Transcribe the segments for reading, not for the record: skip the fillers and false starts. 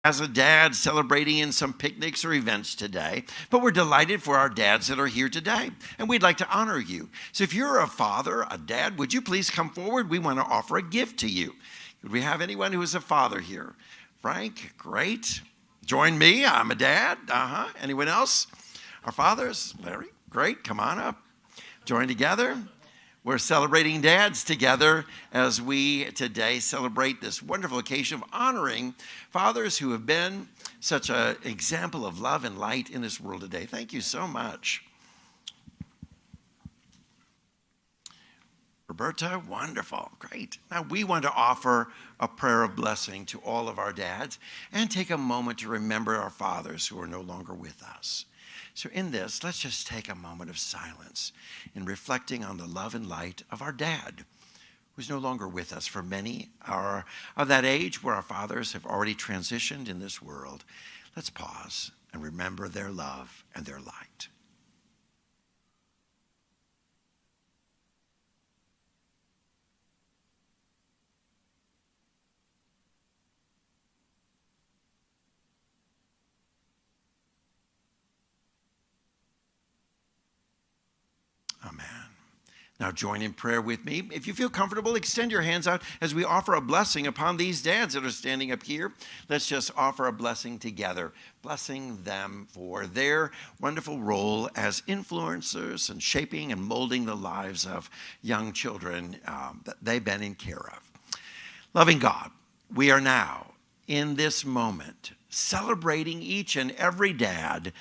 as a dad celebrating in some picnics or events today, but we're delighted for our dads that are here today, and we'd like to honor you. So if you're a father, a dad, would you please come forward? We want to offer a gift to you. Could we have anyone who is a father here? Frank, great. Join me, I'm a dad. Anyone else? Our fathers, Larry, great, come on up. Join together. We're celebrating dads together as we today celebrate this wonderful occasion of honoring fathers who have been such an example of love and light in this world today. Thank you so much. Roberta, wonderful, great. Now we want to offer a prayer of blessing to all of our dads and take a moment to remember our fathers who are no longer with us. So in this, let's just take a moment of silence in reflecting on the love and light of our dad, who's no longer with us. For many are of that age where our fathers have already transitioned in this world. Let's pause and remember their love and their light. Amen. Now join in prayer with me. If you feel comfortable, extend your hands out as we offer a blessing upon these dads that are standing up here. Let's just offer a blessing together, blessing them for their wonderful role as influencers and shaping and molding the lives of young children that they've been in care of. Loving God, we are now in this moment celebrating each and every dad,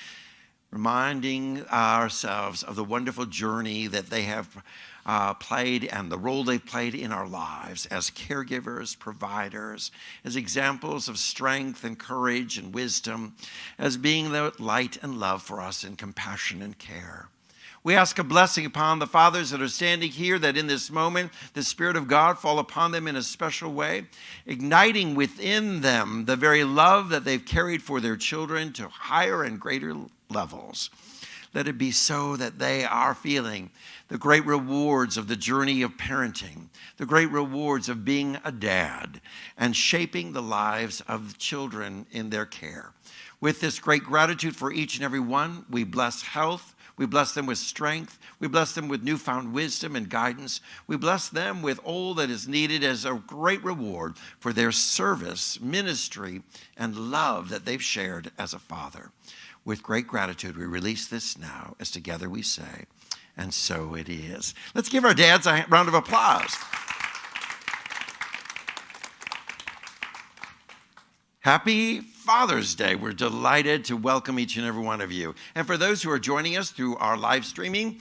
reminding ourselves of the wonderful journey that they have played and the role they've played in our lives as caregivers, providers, as examples of strength and courage and wisdom, as being the light and love for us in compassion and care. We ask a blessing upon the fathers that are standing here, that in this moment, the Spirit of God fall upon them in a special way, igniting within them the very love that they've carried for their children to higher and greater levels. Let it be so that they are feeling the great rewards of the journey of parenting, the great rewards of being a dad and shaping the lives of children in their care. With this great gratitude for each and every one, we bless health. We bless them with strength. We bless them with newfound wisdom and guidance. We bless them with all that is needed as a great reward for their service, ministry, and love that they've shared as a father. With great gratitude, we release this now as together we say, and so it is. Let's give our dads a round of applause. Happy Father's Day. We're delighted to welcome each and every one of you. And for those who are joining us through our live streaming,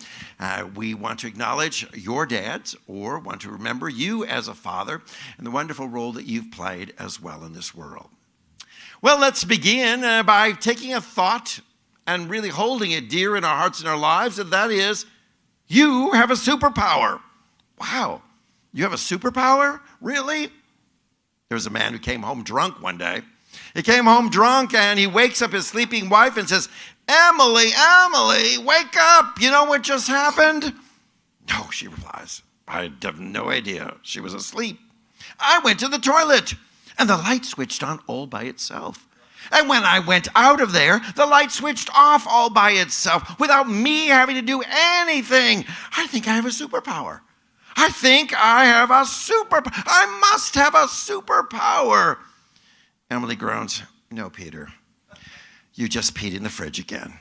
we want to acknowledge your dads or want to remember you as a father and the wonderful role that you've played as well in this world. Well, let's begin by taking a thought and really holding it dear in our hearts and our lives, and that is, you have a superpower. Wow, you have a superpower? Really? There was a man who came home drunk one day. He came home drunk and he wakes up his sleeping wife and says, Emily, wake up. You know what just happened? No, she replies. I have no idea. She was asleep. I went to the toilet and the light switched on all by itself. And when I went out of there, the light switched off all by itself without me having to do anything. I think I have a superpower. I think I have a superpower. I must have a superpower. Emily groans, no, Peter, you just peed in the fridge again.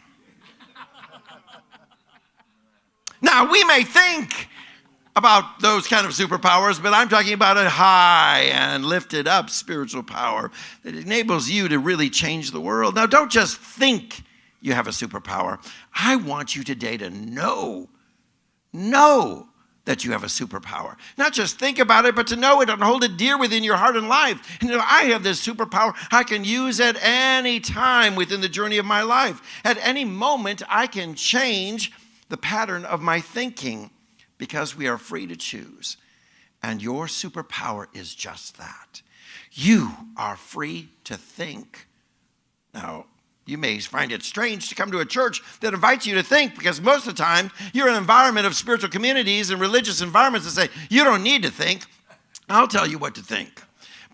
Now, we may think about those kind of superpowers, but I'm talking about a high and lifted up spiritual power that enables you to really change the world. Now, don't just think you have a superpower. I want you today to know that you have a superpower. Not just think about it, but to know it and hold it dear within your heart and life. And I have this superpower I can use at any time within the journey of my life. At any moment, I can change the pattern of my thinking because we are free to choose. And your superpower is just that. You are free to think. Now, you may find it strange to come to a church that invites you to think, because most of the time you're in an environment of spiritual communities and religious environments that say, you don't need to think. I'll tell you what to think.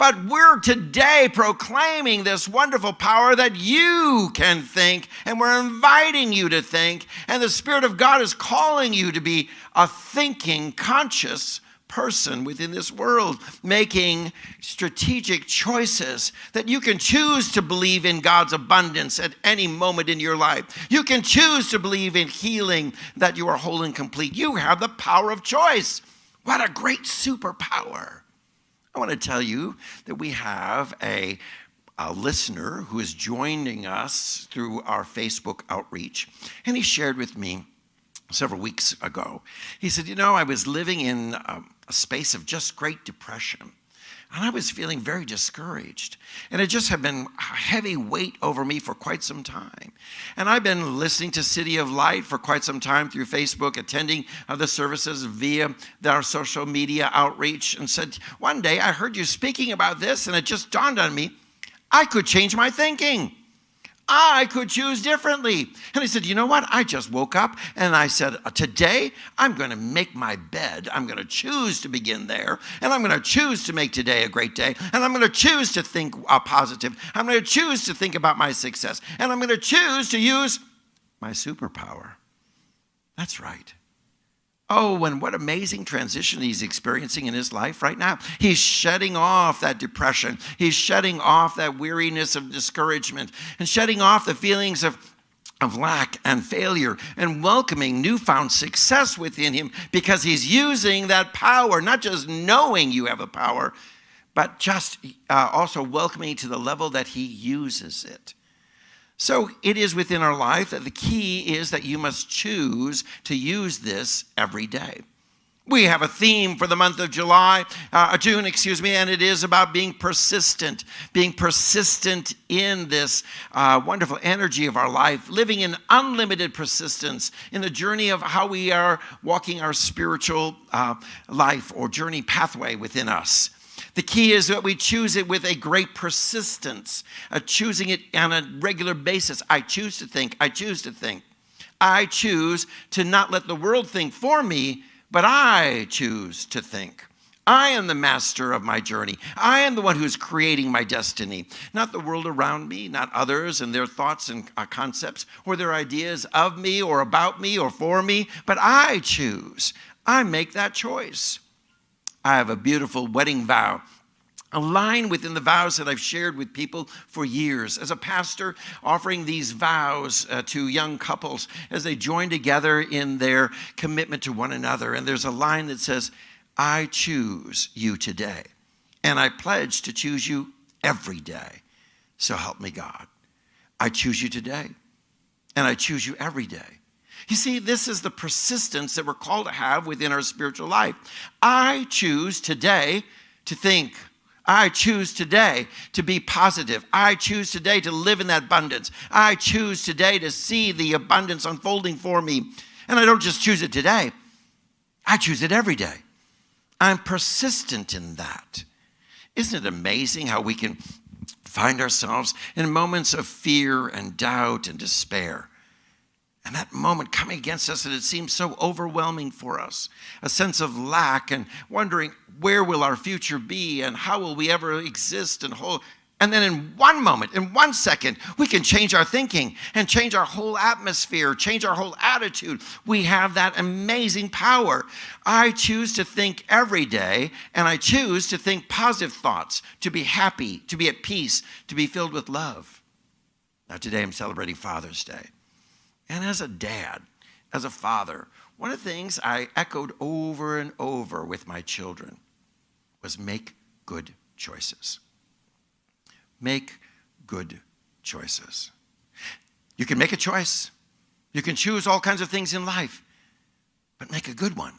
But we're today proclaiming this wonderful power that you can think, and we're inviting you to think, and the Spirit of God is calling you to be a thinking, conscious person within this world, making strategic choices that you can choose to believe in God's abundance at any moment in your life. You can choose to believe in healing, that you are whole and complete. You have the power of choice. What a great superpower. I want to tell you that we have a listener who is joining us through our Facebook outreach, and he shared with me several weeks ago. He said, I was living in a space of just great depression, and I was feeling very discouraged, and it just had been a heavy weight over me for quite some time. And I've been listening to City of Light for quite some time through Facebook, attending the services via our social media outreach, and said, one day I heard you speaking about this, and it just dawned on me, I could change my thinking. I could choose differently. And I said, you know what? I just woke up and I said, today I'm going to make my bed. I'm going to choose to begin there. And I'm going to choose to make today a great day. And I'm going to choose to think positive. I'm going to choose to think about my success. And I'm going to choose to use my superpower. That's right. Oh, and what amazing transition he's experiencing in his life right now. He's shedding off that depression. He's shedding off that weariness of discouragement and shedding off the feelings of lack and failure and welcoming newfound success within him because he's using that power, not just knowing you have a power, but just also welcoming to the level that he uses it. So it is within our life that the key is that you must choose to use this every day. We have a theme for the month of June, and it is about being persistent in this wonderful energy of our life, living in unlimited persistence in the journey of how we are walking our spiritual life or journey pathway within us. The key is that we choose it with a great persistence, choosing it on a regular basis. I choose to think. I choose to think. I choose to not let the world think for me, but I choose to think. I am the master of my journey. I am the one who is creating my destiny, not the world around me, not others and their thoughts and concepts or their ideas of me or about me or for me, but I choose. I make that choice. I have a beautiful wedding vow, a line within the vows that I've shared with people for years. As a pastor, offering these vows to young couples as they join together in their commitment to one another. And there's a line that says, I choose you today, and I pledge to choose you every day. So help me God. I choose you today, and I choose you every day. You see, this is the persistence that we're called to have within our spiritual life. I choose today to think. I choose today to be positive. I choose today to live in that abundance. I choose today to see the abundance unfolding for me. And I don't just choose it today. I choose it every day. I'm persistent in that. Isn't it amazing how we can find ourselves in moments of fear and doubt and despair? And that moment coming against us, and it seems so overwhelming for us. A sense of lack and wondering, where will our future be and how will we ever exist and hold? And then in one moment, in 1 second, we can change our thinking and change our whole atmosphere, change our whole attitude. We have that amazing power. I choose to think every day, and I choose to think positive thoughts, to be happy, to be at peace, to be filled with love. Now today I'm celebrating Father's Day. And as a dad, as a father, one of the things I echoed over and over with my children was make good choices. Make good choices. You can make a choice. You can choose all kinds of things in life, but make a good one.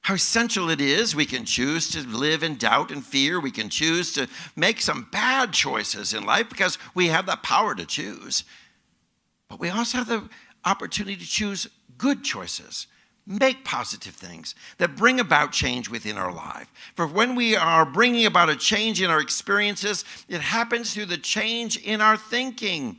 How essential it is. We can choose to live in doubt and fear. We can choose to make some bad choices in life because we have the power to choose. But we also have the opportunity to choose good choices, make positive things that bring about change within our life. For when we are bringing about a change in our experiences, it happens through the change in our thinking.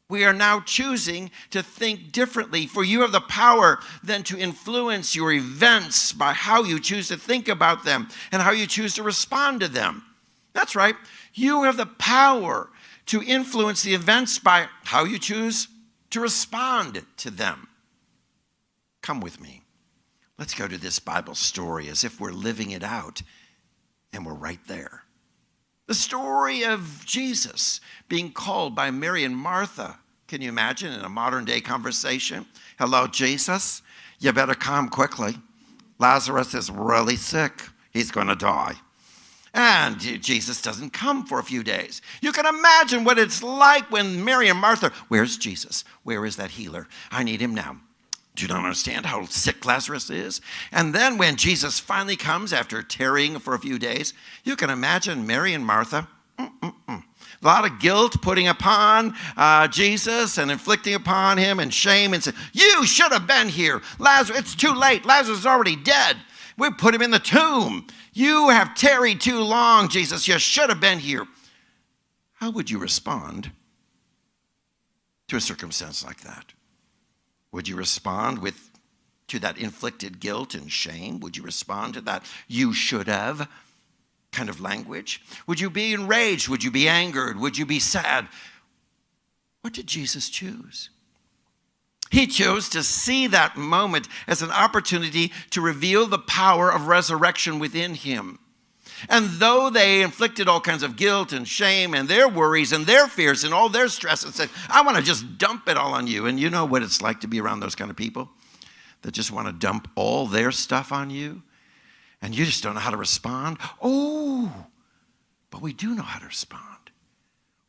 We are now choosing to think differently, for you have the power then to influence your events by how you choose to think about them and how you choose to respond to them. That's right. You have the power to influence the events by how you choose to respond to them. Come with me. Let's go to this Bible story as if we're living it out, and we're right there. The story of Jesus being called by Mary and Martha. Can you imagine in a modern day conversation? Hello, Jesus. You better come quickly. Lazarus is really sick. He's going to die. And Jesus doesn't come for a few days. You can imagine what it's like when Mary and Martha, where's Jesus? Where is that healer? I need him now. Do you not understand how sick Lazarus is? And then when Jesus finally comes after tarrying for a few days, you can imagine Mary and Martha, a lot of guilt putting upon Jesus and inflicting upon him and shame and saying, you should have been here. Lazarus, it's too late. Lazarus is already dead. We put him in the tomb. You have tarried too long, Jesus. You should have been here. How would you respond to a circumstance like that? Would you respond to that inflicted guilt and shame? Would you respond to that you should have kind of language? Would you be enraged? Would you be angered? Would you be sad? What did Jesus choose? He chose to see that moment as an opportunity to reveal the power of resurrection within him. And though they inflicted all kinds of guilt and shame and their worries and their fears and all their stress and said, I want to just dump it all on you. And you know what it's like to be around those kind of people that just want to dump all their stuff on you. And you just don't know how to respond. Oh, but we do know how to respond.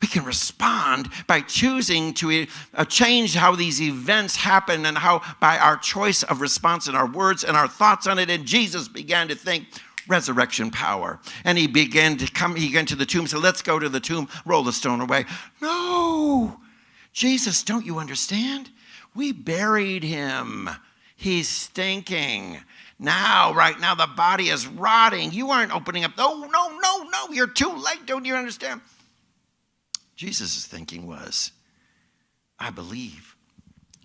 We can respond by choosing to change how these events happen and how by our choice of response and our words and our thoughts on it. And Jesus began to think resurrection power. And he began to the tomb and said, let's go to the tomb, roll the stone away. No, Jesus, don't you understand? We buried him. He's stinking. Now, right now, the body is rotting. You aren't opening up. No, you're too late. Don't you understand? Jesus' thinking was, I believe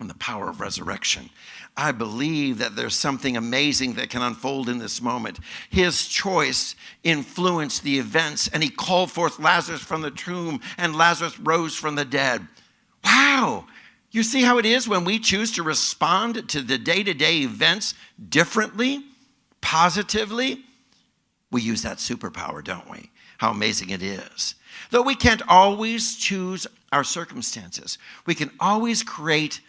in the power of resurrection. I believe that there's something amazing that can unfold in this moment. His choice influenced the events, and he called forth Lazarus from the tomb, and Lazarus rose from the dead. Wow! You see how it is when we choose to respond to the day-to-day events differently, positively? We use that superpower, don't we? How amazing it is. Though we can't always choose our circumstances, we can always create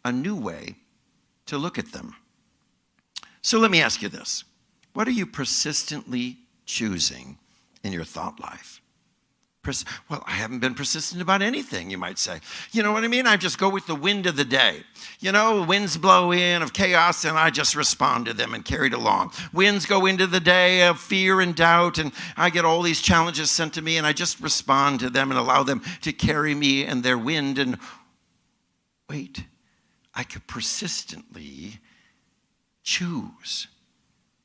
a new way to look at them. So let me ask you this. What are you persistently choosing in your thought life? Well, I haven't been persistent about anything, you might say. You know what I mean? I just go with the wind of the day. You know, winds blow in of chaos, and I just respond to them and carry it along. Winds go into the day of fear and doubt, and I get all these challenges sent to me, and I just respond to them and allow them to carry me in their wind. And wait, I could persistently choose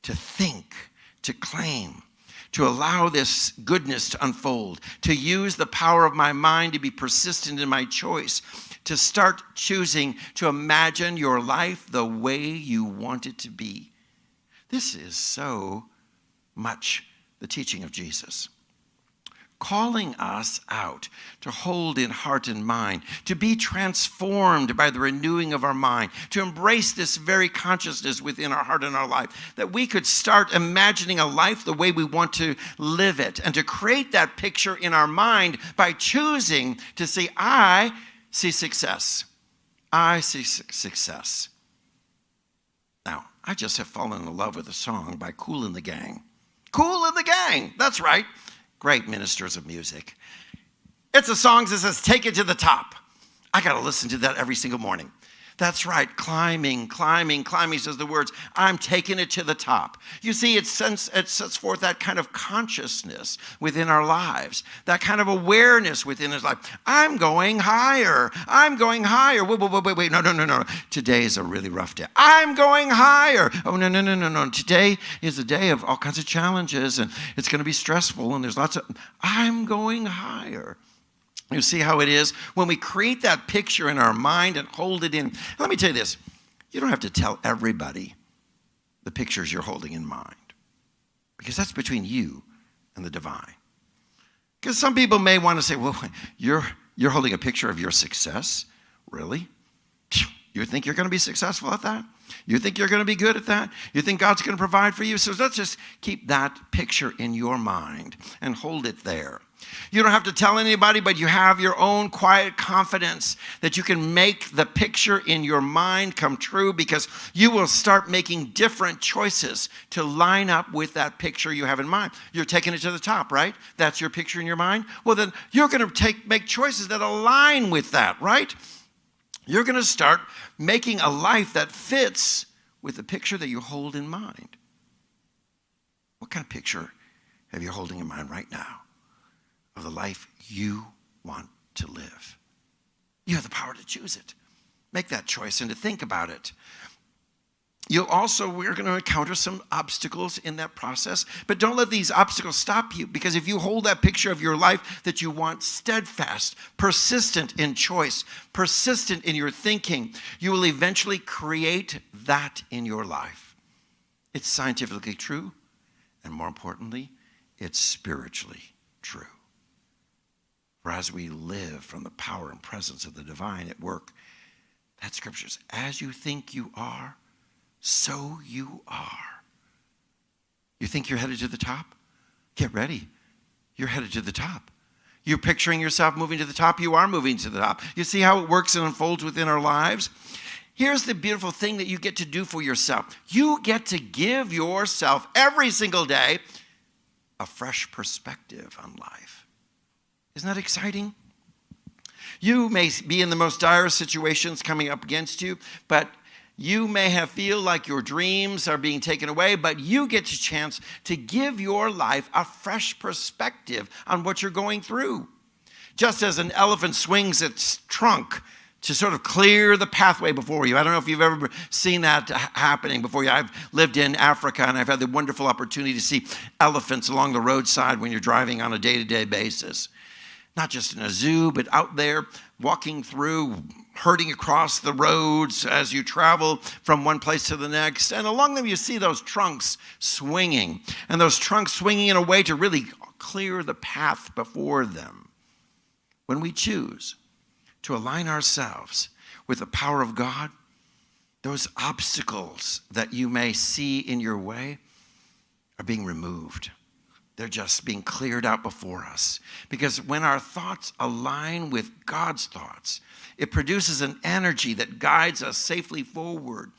to think, to claim, to allow this goodness to unfold, to use the power of my mind to be persistent in my choice, to start choosing to imagine your life the way you want it to be. This is so much the teaching of Jesus. Calling us out to hold in heart and mind, to be transformed by the renewing of our mind, to embrace this very consciousness within our heart and our life, that we could start imagining a life the way we want to live it, and to create that picture in our mind by choosing to say, I see success. I see success. Now, I just have fallen in love with a song by Kool and the Gang. Kool and the Gang, that's right. Great ministers of music. It's a song that says, take it to the top. I got to listen to that every single morning. That's right, climbing, says the words, I'm taking it to the top. You see, it sets forth that kind of consciousness within our lives, that kind of awareness within his life. I'm going higher. Wait, no. Today is a really rough day. I'm going higher. Oh, no. Today is a day of all kinds of challenges, and it's going to be stressful, and there's lots of, I'm going higher. You see how it is? When we create that picture in our mind and hold it in, let me tell you this, you don't have to tell everybody the pictures you're holding in mind, because that's between you and the divine. Because some people may want to say, well, you're holding a picture of your success? Really? You think you're going to be successful at that? You think you're going to be good at that? You think God's going to provide for you? So let's just keep that picture in your mind and hold it there. You don't have to tell anybody, but you have your own quiet confidence that you can make the picture in your mind come true, because you will start making different choices to line up with that picture you have in mind. You're taking it to the top, right? That's your picture in your mind. Well, then you're going to make choices that align with that, right? You're going to start making a life that fits with the picture that you hold in mind. What kind of picture have you holding in mind right now of the life you want to live? You have the power to choose it. Make that choice and to think about it. We're going to encounter some obstacles in that process, but don't let these obstacles stop you, because if you hold that picture of your life that you want steadfast, persistent in choice, persistent in your thinking, you will eventually create that in your life. It's scientifically true, and more importantly, it's spiritually true. For as we live from the power and presence of the divine at work, that scripture's, as you think you are, so you are. You think you're headed to the top? Get ready. You're headed to the top. You're picturing yourself moving to the top. You are moving to the top. You see how it works and unfolds within our lives? Here's the beautiful thing that you get to do for yourself. You get to give yourself every single day a fresh perspective on life. Isn't that exciting? You may be in the most dire situations coming up against you, but you may feel like your dreams are being taken away, but you get a chance to give your life a fresh perspective on what you're going through. Just as an elephant swings its trunk to sort of clear the pathway before you. I don't know if you've ever seen that happening before you. I've lived in Africa, and I've had the wonderful opportunity to see elephants along the roadside when you're driving on a day-to-day basis. Not just in a zoo, but out there walking through, herding across the roads as you travel from one place to the next. And along them you see those trunks swinging, and those trunks swinging in a way to really clear the path before them. When we choose to align ourselves with the power of God, those obstacles that you may see in your way are being removed. They're just being cleared out before us. Because when our thoughts align with God's thoughts, it produces an energy that guides us safely forward.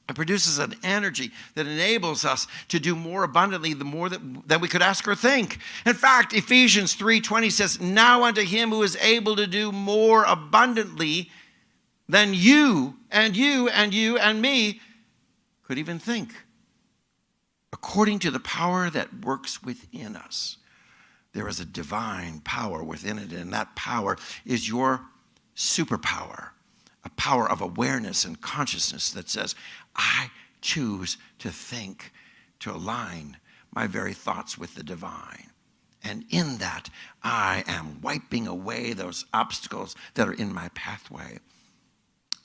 It produces an energy that enables us to do more abundantly, the more than we could ask or think. In fact, Ephesians 3:20 says, "Now unto him who is able to do more abundantly than you and you and you and me could even think, according to the power that works within us." There is a divine power within it, and that power is your superpower, a power of awareness and consciousness that says, I choose to think, to align my very thoughts with the divine. And in that, I am wiping away those obstacles that are in my pathway.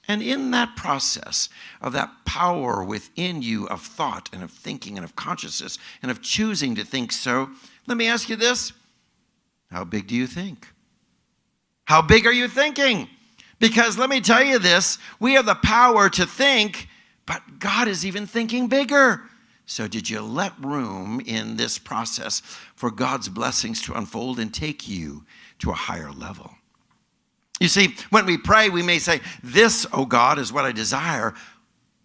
And in that process of that power within you of thought and of thinking and of consciousness and of choosing to think so, let me ask you this. How big do you think? How big are you thinking? Because let me tell you this, we have the power to think, but God is even thinking bigger. So did you let room in this process for God's blessings to unfold and take you to a higher level? You see, when we pray, we may say, this, oh God, is what I desire,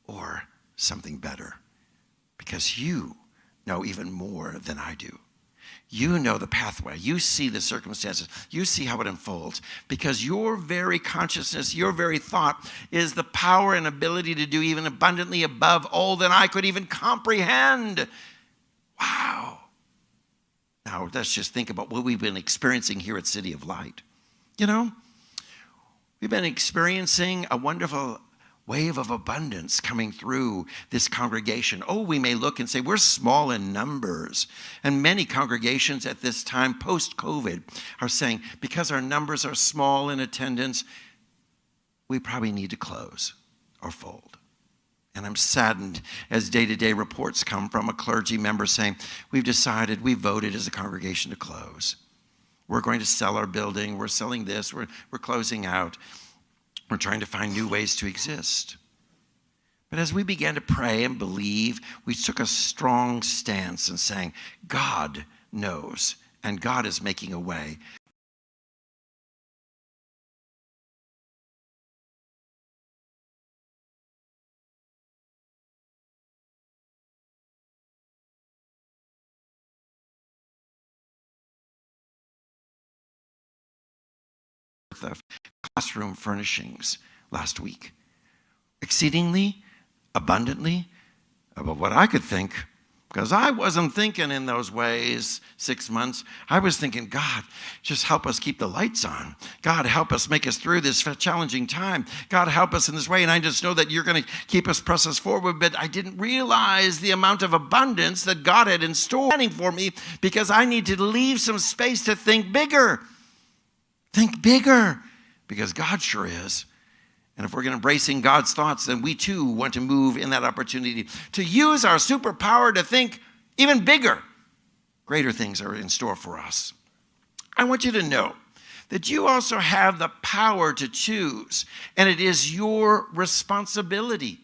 or something better, because you know even more than I do. You know the pathway. You see the circumstances. You see how it unfolds, because your very consciousness, your very thought is the power and ability to do even abundantly above all that I could even comprehend. Wow. Now, let's just think about what we've been experiencing here at City of Light. You know, we've been experiencing a wonderful wave of abundance coming through this congregation. Oh, we may look and say we're small in numbers. And many congregations at this time, post-COVID, are saying because our numbers are small in attendance, we probably need to close or fold. And I'm saddened as day-to-day reports come from a clergy member saying, we voted as a congregation to close. We're going to sell our building. We're selling this. We're closing out. We're trying to find new ways to exist. But as we began to pray and believe, we took a strong stance in saying, God knows, and God is making a way. Of classroom furnishings last week, exceedingly abundantly above what I could think, because I wasn't thinking in those ways 6 months. I was thinking, God, just help us keep the lights on. God, help us make us through this challenging time. God, help us in this way. And I just know that you're going to keep us, press us forward. But I didn't realize the amount of abundance that God had in store for me, because I need to leave some space to think bigger. Think bigger, because God sure is. And if we're going to embracing God's thoughts, then we too want to move in that opportunity to use our superpower to think even bigger. Greater things are in store for us. I want you to know that you also have the power to choose, and it is your responsibility.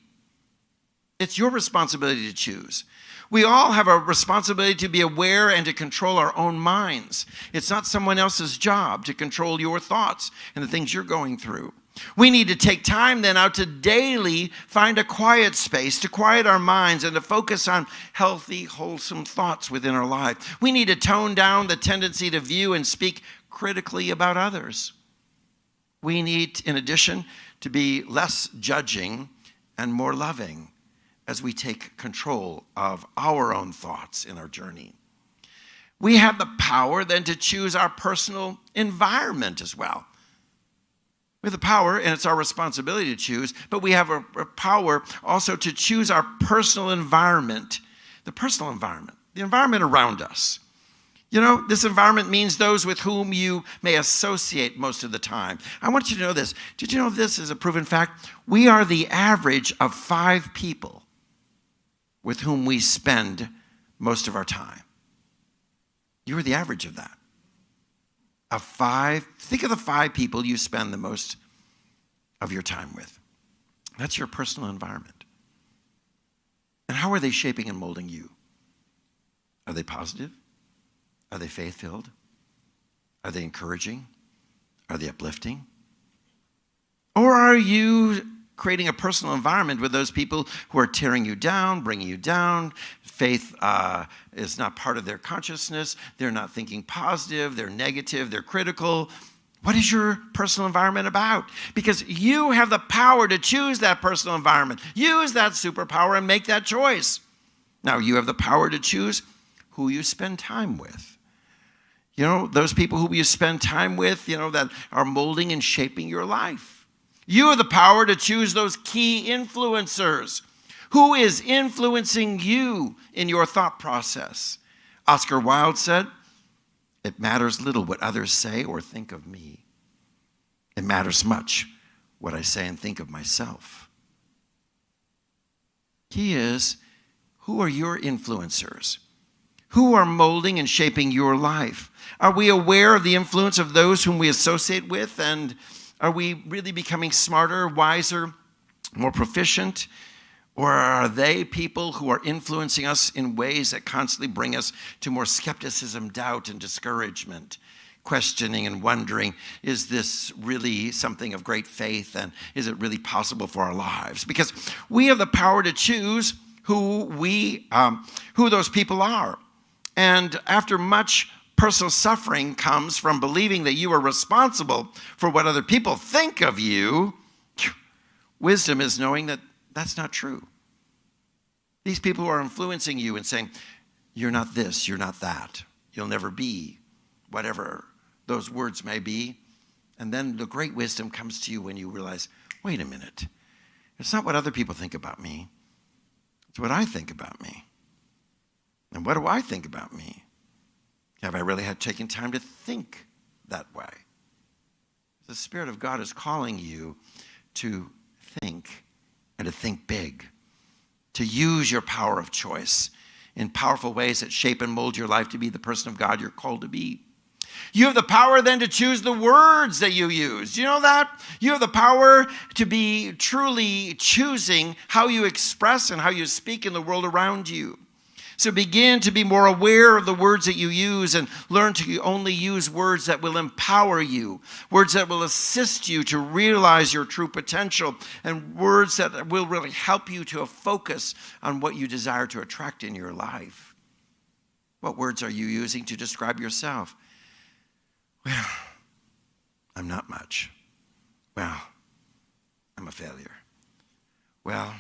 It's your responsibility to choose. We all have a responsibility to be aware and to control our own minds. It's not someone else's job to control your thoughts and the things you're going through. We need to take time then out to daily find a quiet space to quiet our minds and to focus on healthy, wholesome thoughts within our life. We need to tone down the tendency to view and speak critically about others. We need, in addition, to be less judging and more loving as we take control of our own thoughts in our journey. We have the power then to choose our personal environment as well. We have the power, and it's our responsibility to choose, but we have a power also to choose our personal environment. The personal environment, the environment around us. You know, this environment means those with whom you may associate most of the time. I want you to know this. Did you know this is a proven fact? We are the average of 5 people with whom we spend most of our time. You are the average of that. Of 5, think of the 5 people you spend the most of your time with. That's your personal environment. And how are they shaping and molding you? Are they positive? Are they faith-filled? Are they encouraging? Are they uplifting? Or are you creating a personal environment with those people who are tearing you down, bringing you down? Faith is not part of their consciousness. They're not thinking positive. They're negative. They're critical. What is your personal environment about? Because you have the power to choose that personal environment. Use that superpower and make that choice. Now, you have the power to choose who you spend time with. You know, those people who you spend time with, you know, that are molding and shaping your life. You have the power to choose those key influencers. Who is influencing you in your thought process? Oscar Wilde said, "It matters little what others say or think of me. It matters much what I say and think of myself." Key is, who are your influencers? Who are molding and shaping your life? Are we aware of the influence of those whom we associate with? And are we really becoming smarter, wiser, more proficient? Or are they people who are influencing us in ways that constantly bring us to more skepticism, doubt, and discouragement? Questioning and wondering, is this really something of great faith? And is it really possible for our lives? Because we have the power to choose who those people are. And after much personal suffering comes from believing that you are responsible for what other people think of you, wisdom is knowing that that's not true. These people who are influencing you and saying, you're not this, you're not that, you'll never be, whatever those words may be. And then the great wisdom comes to you when you realize, wait a minute, it's not what other people think about me, it's what I think about me. And what do I think about me? Have I really had taken time to think that way? The Spirit of God is calling you to think and to think big, to use your power of choice in powerful ways that shape and mold your life to be the person of God you're called to be. You have the power then to choose the words that you use. Do you know that? You have the power to be truly choosing how you express and how you speak in the world around you. So begin to be more aware of the words that you use and learn to only use words that will empower you, words that will assist you to realize your true potential, and words that will really help you to focus on what you desire to attract in your life. What words are you using to describe yourself? Well, I'm not much. Well, I'm a failure. Well,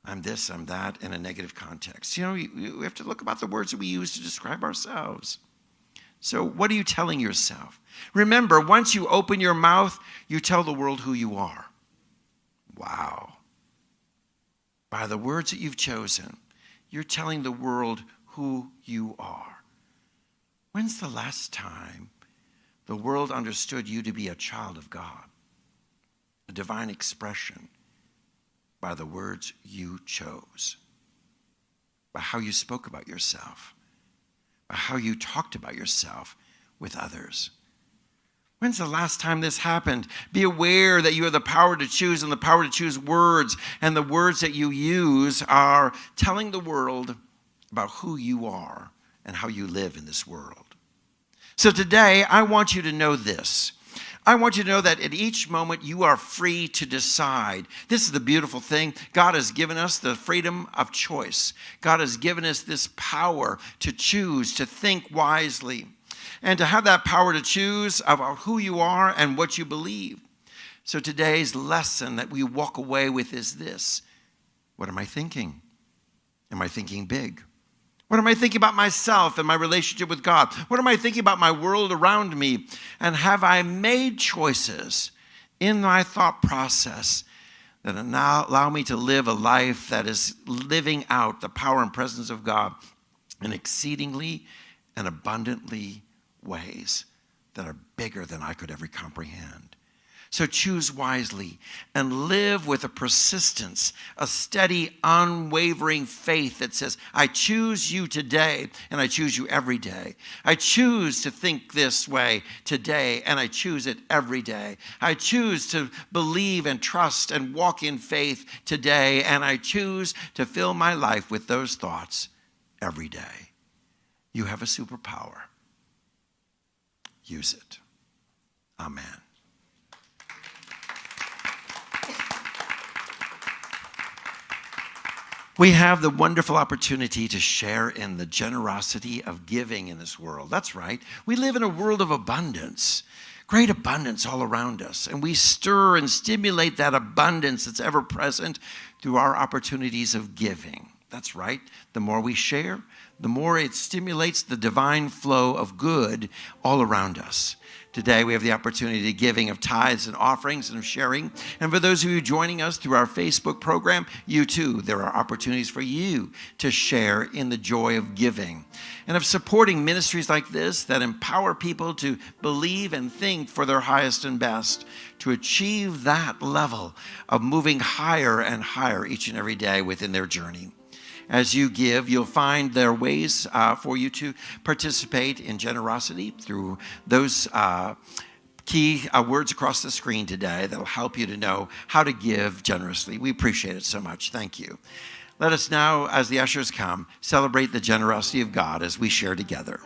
I'm this, I'm that, in a negative context. You know, we have to look about the words that we use to describe ourselves. So what are you telling yourself? Remember, once you open your mouth, you tell the world who you are. Wow. By the words that you've chosen, you're telling the world who you are. When's the last time the world understood you to be a child of God, a divine expression, by the words you chose, by how you spoke about yourself, by how you talked about yourself with others? When's the last time this happened? Be aware that you have the power to choose and the power to choose words, and the words that you use are telling the world about who you are and how you live in this world. So today, I want you to know this. I want you to know that at each moment you are free to decide. This is the beautiful thing. God has given us the freedom of choice. God has given us this power to choose, to think wisely, and to have that power to choose about who you are and what you believe. So today's lesson that we walk away with is this. What am I thinking? Am I thinking big? What am I thinking about myself and my relationship with God? What am I thinking about my world around me? And have I made choices in my thought process that now allow me to live a life that is living out the power and presence of God in exceedingly and abundantly ways that are bigger than I could ever comprehend? So choose wisely and live with a persistence, a steady, unwavering faith that says, I choose you today and I choose you every day. I choose to think this way today and I choose it every day. I choose to believe and trust and walk in faith today, and I choose to fill my life with those thoughts every day. You have a superpower. Use it. Amen. We have the wonderful opportunity to share in the generosity of giving in this world. That's right. We live in a world of abundance, great abundance all around us. And we stir and stimulate that abundance that's ever present through our opportunities of giving. That's right. The more we share, the more it stimulates the divine flow of good all around us. Today, we have the opportunity of giving of tithes and offerings and of sharing. And for those of you joining us through our Facebook program, you too, there are opportunities for you to share in the joy of giving and of supporting ministries like this that empower people to believe and think for their highest and best, to achieve that level of moving higher and higher each and every day within their journey. As you give, you'll find there are ways for you to participate in generosity through those key words across the screen today that will help you to know how to give generously. We appreciate it so much. Thank you. Let us now, as the ushers come, celebrate the generosity of God as we share together.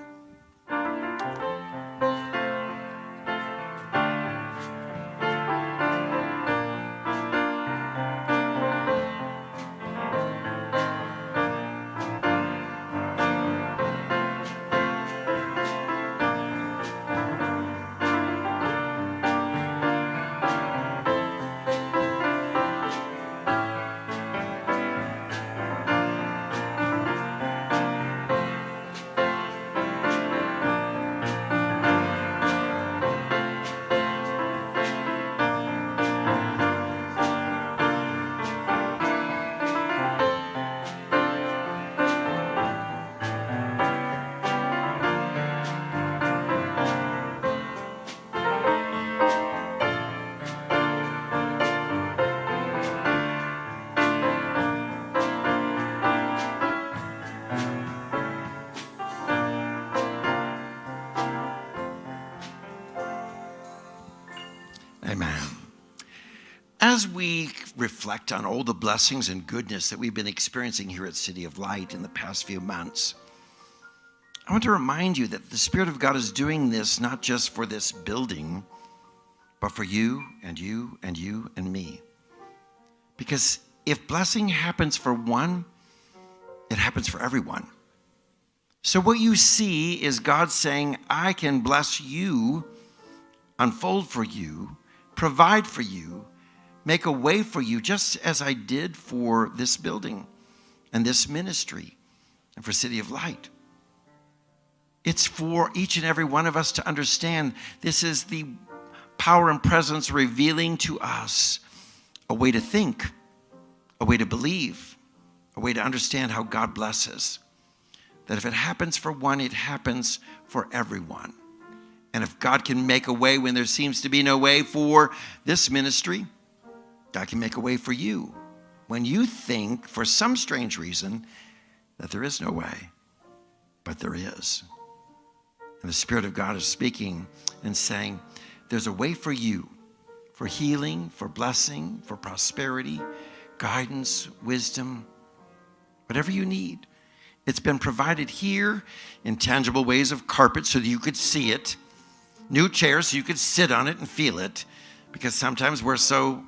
Amen. As we reflect on all the blessings and goodness that we've been experiencing here at City of Light in the past few months, I want to remind you that the Spirit of God is doing this not just for this building, but for you and you and you and me. Because if blessing happens for one, it happens for everyone. So what you see is God saying, I can bless you, unfold for you, provide for you, make a way for you, just as I did for this building and this ministry and for City of Light. It's for each and every one of us to understand this is the power and presence revealing to us a way to think, a way to believe, a way to understand how God blesses. That if it happens for one, it happens for everyone. And if God can make a way when there seems to be no way for this ministry, God can make a way for you. When you think, for some strange reason, that there is no way, but there is. And the Spirit of God is speaking and saying, there's a way for you, for healing, for blessing, for prosperity, guidance, wisdom, whatever you need. It's been provided here in tangible ways of carpet so that you could see it, new chairs so you could sit on it and feel it, because sometimes we're so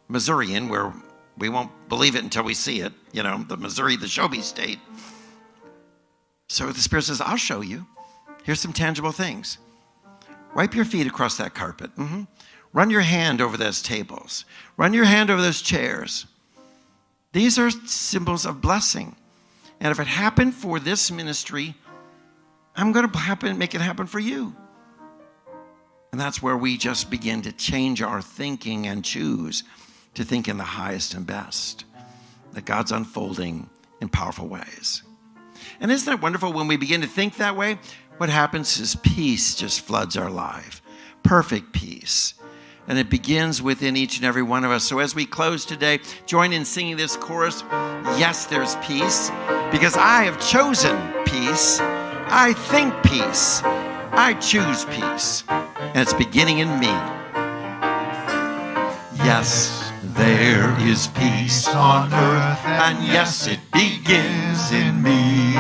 Missourian where we won't believe it until we see it, the Missouri, the show me state. So the Spirit says, I'll show you. Here's some tangible things. Wipe your feet across that carpet. Run your hand over those tables. Run your hand over those chairs. These are symbols of blessing. And if it happened for this ministry, I'm going to make it happen for you. And that's where we just begin to change our thinking and choose to think in the highest and best, that God's unfolding in powerful ways. And isn't it wonderful when we begin to think that way? What happens is peace just floods our life, perfect peace. And it begins within each and every one of us. So as we close today, join in singing this chorus. Yes, there's peace, because I have chosen peace. I think peace. I choose peace. And it's beginning in me. Yes, there is peace on earth, and yes, it begins in me.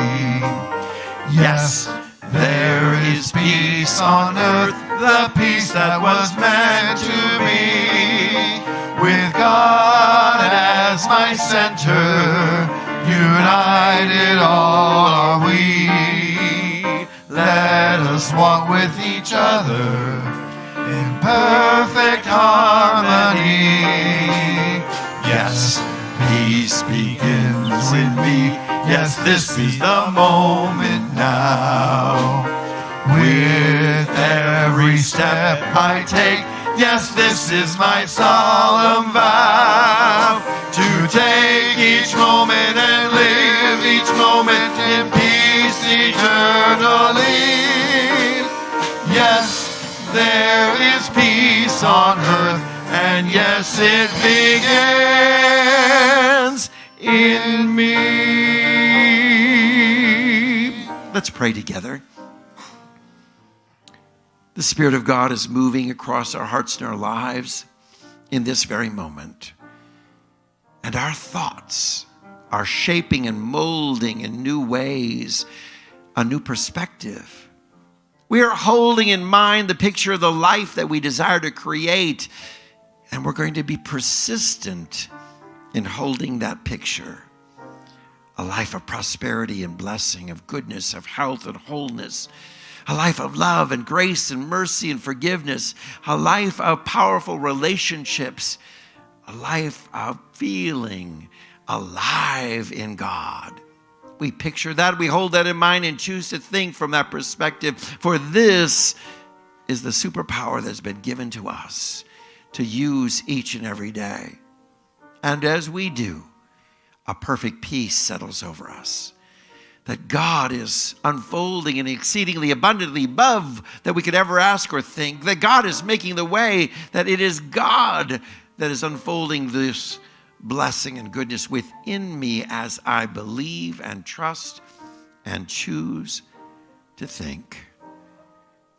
Yes, there is peace on earth, the peace that was meant to be. With God as my center, united all are we. Let us walk with each other in perfect harmony. Yes, peace begins in me. Yes, this is the moment now. With every step I take, yes, this is my solemn vow. To take each moment and live each moment in peace eternally. Yes, there is peace on earth, and yes, it begins in me. Let's pray together. The Spirit of God is moving across our hearts and our lives in this very moment. And our thoughts are shaping and molding in new ways, a new perspective. We are holding in mind the picture of the life that we desire to create, and we're going to be persistent in holding that picture. A life of prosperity and blessing, of goodness, of health and wholeness. A life of love and grace and mercy and forgiveness. A life of powerful relationships. A life of feeling alive in God. We picture that, we hold that in mind and choose to think from that perspective. For this is the superpower that's been given to us to use each and every day. And as we do, a perfect peace settles over us. That God is unfolding and exceedingly abundantly above that we could ever ask or think. That God is making the way, that it is God that is unfolding this blessing and goodness within me as I believe and trust and choose to think.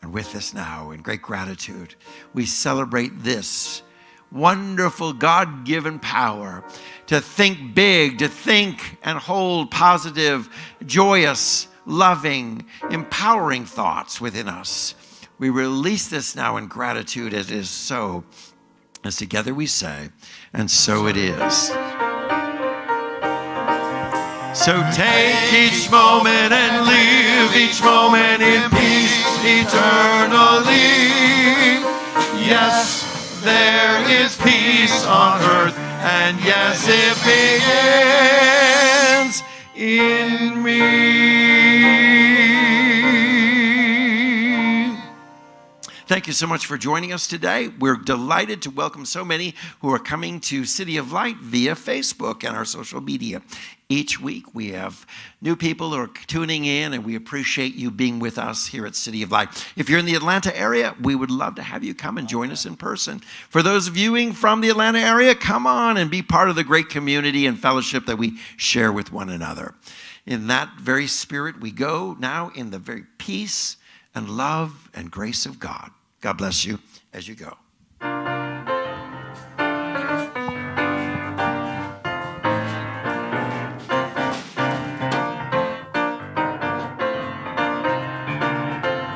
And with this now, in great gratitude, we celebrate this wonderful God-given power to think big, to think and hold positive, joyous, loving, empowering thoughts within us. We release this now in gratitude as it is so, as together we say, and so it is. So take each moment and live each moment in peace eternally. Yes, there is peace on earth, and yes, it begins in me. Thank you so much for joining us today. We're delighted to welcome so many who are coming to City of Light via Facebook and our social media. Each week we have new people who are tuning in, and we appreciate you being with us here at City of Light. If you're in the Atlanta area, we would love to have you come and join us in person. For those viewing from the Atlanta area, come on and be part of the great community and fellowship that we share with one another. In that very spirit, we go now in the very peace and love and grace of God. God bless you as you go.